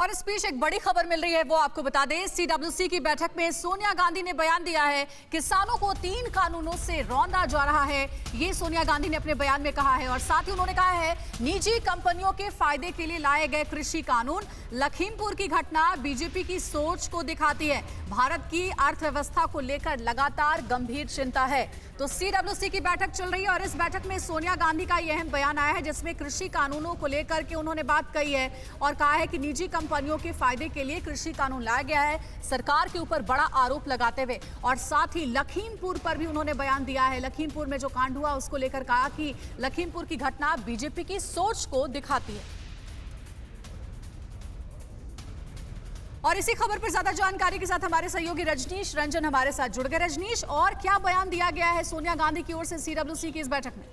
और इस बीच एक बड़ी खबर मिल रही है, वो आपको बता दें। सीडब्ल्यूसी की बैठक में सोनिया गांधी ने बयान दिया है, किसानों को 3 कानूनों से रौंदा जा रहा है। ये सोनिया गांधी ने अपने बयान में कहा है। और साथ ही उन्होंने कहा है, निजी कंपनियों के फायदे के लिए लाए गए कृषि कानून। लखीमपुर की घटना बीजेपी की सोच को दिखाती है। भारत की अर्थव्यवस्था को लेकर लगातार गंभीर चिंता है। तो सीडब्ल्यूसी की बैठक चल रही है और इस बैठक में सोनिया गांधी का यह अहम बयान आया है, जिसमें कृषि कानूनों को लेकर के उन्होंने बात कही है और कहा है कि निजी कंपनियों के फायदे के लिए कृषि कानून लाया गया है, सरकार के ऊपर बड़ा आरोप लगाते हुए। और साथ ही लखीमपुर पर भी उन्होंने बयान दिया है। लखीमपुर में जो कांड हुआ उसको लेकर कहा कि लखीमपुर की घटना बीजेपी की सोच को दिखाती है। और इसी खबर पर ज्यादा जानकारी के साथ हमारे सहयोगी रजनीश रंजन हमारे साथ जुड़ गए। रजनीश, और क्या बयान दिया गया है सोनिया गांधी की ओर से सीडब्ल्यूसी की इस बैठक में?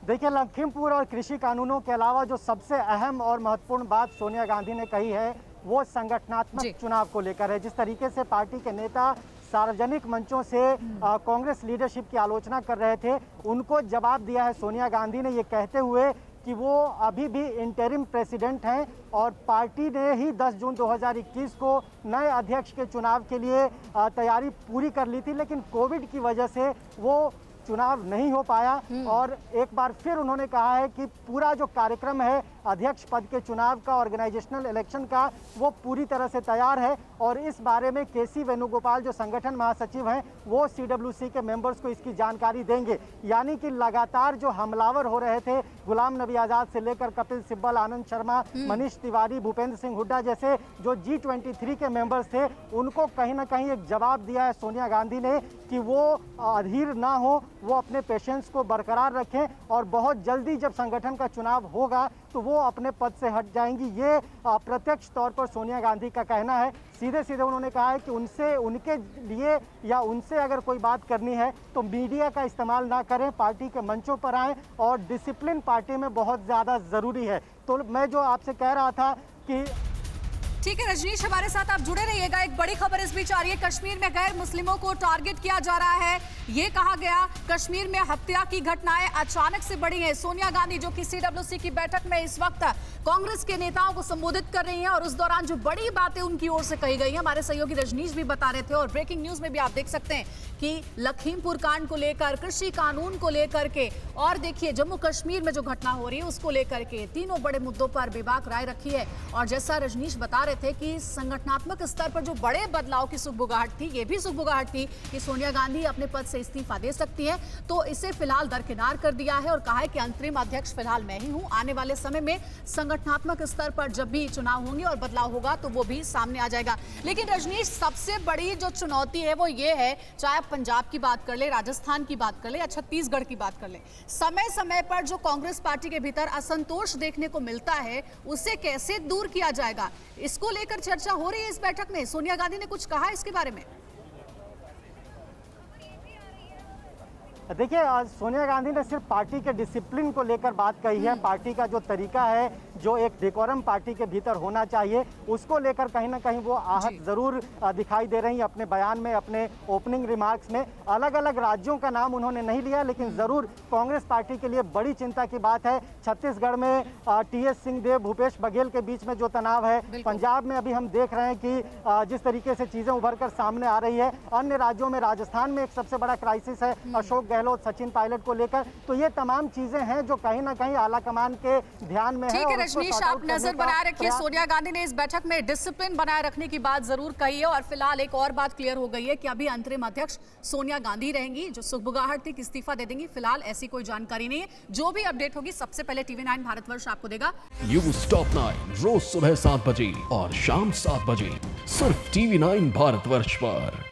देखिए, लखीमपुर और कृषि कानूनों के अलावा जो सबसे अहम और महत्वपूर्ण बात सोनिया गांधी ने कही है, वो संगठनात्मक चुनाव को लेकर है। जिस तरीके से पार्टी के नेता सार्वजनिक मंचों से कांग्रेस लीडरशिप की आलोचना कर रहे थे, उनको जवाब दिया है सोनिया गांधी ने, ये कहते हुए कि वो अभी भी इंटरिम प्रेसिडेंट हैं और पार्टी ने ही 10 जून 2021 को नए अध्यक्ष के चुनाव के लिए तैयारी पूरी कर ली थी, लेकिन कोविड की वजह से वो चुनाव नहीं हो पाया। और एक बार फिर उन्होंने कहा है कि पूरा जो कार्यक्रम है अध्यक्ष पद के चुनाव का, ऑर्गेनाइजेशनल इलेक्शन का, वो पूरी तरह से तैयार है। और इस बारे में केसी वेणुगोपाल जो संगठन महासचिव हैं, वो सीडब्ल्यूसी के मेंबर्स को इसकी जानकारी देंगे। यानी कि लगातार जो हमलावर हो रहे थे, गुलाम नबी आजाद से लेकर कपिल सिब्बल, आनंद शर्मा, मनीष तिवारी, भूपेंद्र सिंह हुड्डा जैसे जो G23 के मेंबर्स थे, उनको कहीं ना कहीं एक जवाब दिया है सोनिया गांधी ने कि वो अधीर ना हो, वो अपने पेशेंस को बरकरार रखें और बहुत जल्दी जब संगठन का चुनाव होगा तो वो अपने पद से हट जाएंगी। ये प्रत्यक्ष तौर पर सोनिया गांधी का कहना है। सीधे सीधे उन्होंने कहा है कि उनके लिए या उनसे अगर कोई बात करनी है तो मीडिया का इस्तेमाल ना करें, पार्टी के मंचों पर आएं और डिसिप्लिन पार्टी में बहुत ज़्यादा ज़रूरी है। तो मैं जो आपसे कह रहा था कि ठीक है रजनीश, हमारे साथ आप जुड़े रहिएगा। एक बड़ी खबर इस बीच आ रही है, कश्मीर में गैर मुस्लिमों को टारगेट किया जा रहा है। ये कहा गया, कश्मीर में हत्या की घटनाएं अचानक से बढ़ी हैं। सोनिया गांधी जो कि सीडब्ल्यूसी की बैठक में इस वक्त कांग्रेस के नेताओं को संबोधित कर रही हैं और उस दौरान जो बड़ी बातें उनकी ओर से कही गई हैं, हमारे सहयोगी रजनीश भी बता रहे थे। और ब्रेकिंग न्यूज में भी आप देख सकते हैं कि लखीमपुर कांड को लेकर, कृषि कानून को लेकर के, और देखिए जम्मू कश्मीर में जो घटना हो रही है उसको लेकर के, तीनों बड़े मुद्दों पर बेबाक राय रखी है। और जैसा रजनीश बता रहे थे कि संगठनात्मक स्तर पर जो बड़े बदलाव की सुगबुगाहट थी, ये भी सुगबुगाहट थी कि सोनिया गांधी अपने पद से इस्तीफा दे सकती है, तो इसे फिलहाल दरकिनार कर दिया है और कहा है कि अंतरिम अध्यक्ष फिलहाल मैं ही हूं। आने वाले समय में संगठनात्मक स्तर पर जब भी चुनाव होंगे और बदलाव होगा तो वो भी सामने आ जाएगा। लेकिन रजनीश, सबसे बड़ी जो चुनौती है वो ये है, चाहे आप पंजाब की बात कर ले, राजस्थान की बात कर ले या छत्तीसगढ़ की बात कर ले, समय समय पर जो कांग्रेस पार्टी के भीतर असंतोष देखने को मिलता है, उसे कैसे दूर किया जाएगा, इसको लेकर चर्चा हो रही है इस बैठक में। सोनिया गांधी ने कुछ कहा इसके बारे में? देखिए, सोनिया गांधी ने सिर्फ पार्टी के डिसिप्लिन को लेकर बात कही है। पार्टी का जो तरीका है, जो एक डेकोरम पार्टी के भीतर होना चाहिए, उसको लेकर कहीं ना कहीं वो आहत जरूर दिखाई दे रही हैं अपने बयान में, अपने ओपनिंग रिमार्क्स में। अलग अलग राज्यों का नाम उन्होंने नहीं लिया, लेकिन जरूर कांग्रेस पार्टी के लिए बड़ी चिंता की बात है। छत्तीसगढ़ में TS सिंहदेव, भूपेश बघेल के बीच में जो तनाव है, पंजाब में अभी हम देख रहे हैं कि जिस तरीके से चीजें उभर कर सामने आ रही है, अन्य राज्यों में राजस्थान में एक सबसे बड़ा क्राइसिस है अशोक गहलोत, सचिन पायलट को लेकर। तो ये तमाम चीजें हैं जो कहीं ना कहीं आला कमान के ध्यान में है। रजनीश, आप नजर बनाए रखिए। सोनिया गांधी ने इस बैठक में डिसिप्लिन बनाए रखने की बात जरूर कही है। और फिलहाल एक और बात क्लियर हो गई है कि अभी अंतरिम अध्यक्ष सोनिया गांधी रहेंगी। जो सुगबुगाहट थी कि इस्तीफा दे देंगी, फिलहाल ऐसी कोई जानकारी नहीं है। जो भी अपडेट होगी सबसे पहले TV9 भारतवर्ष आपको देगा। न्यूज़ टॉप 9 रोज सुबह 7 बजे और शाम 7 बजे सिर्फ TV9 भारतवर्ष पर।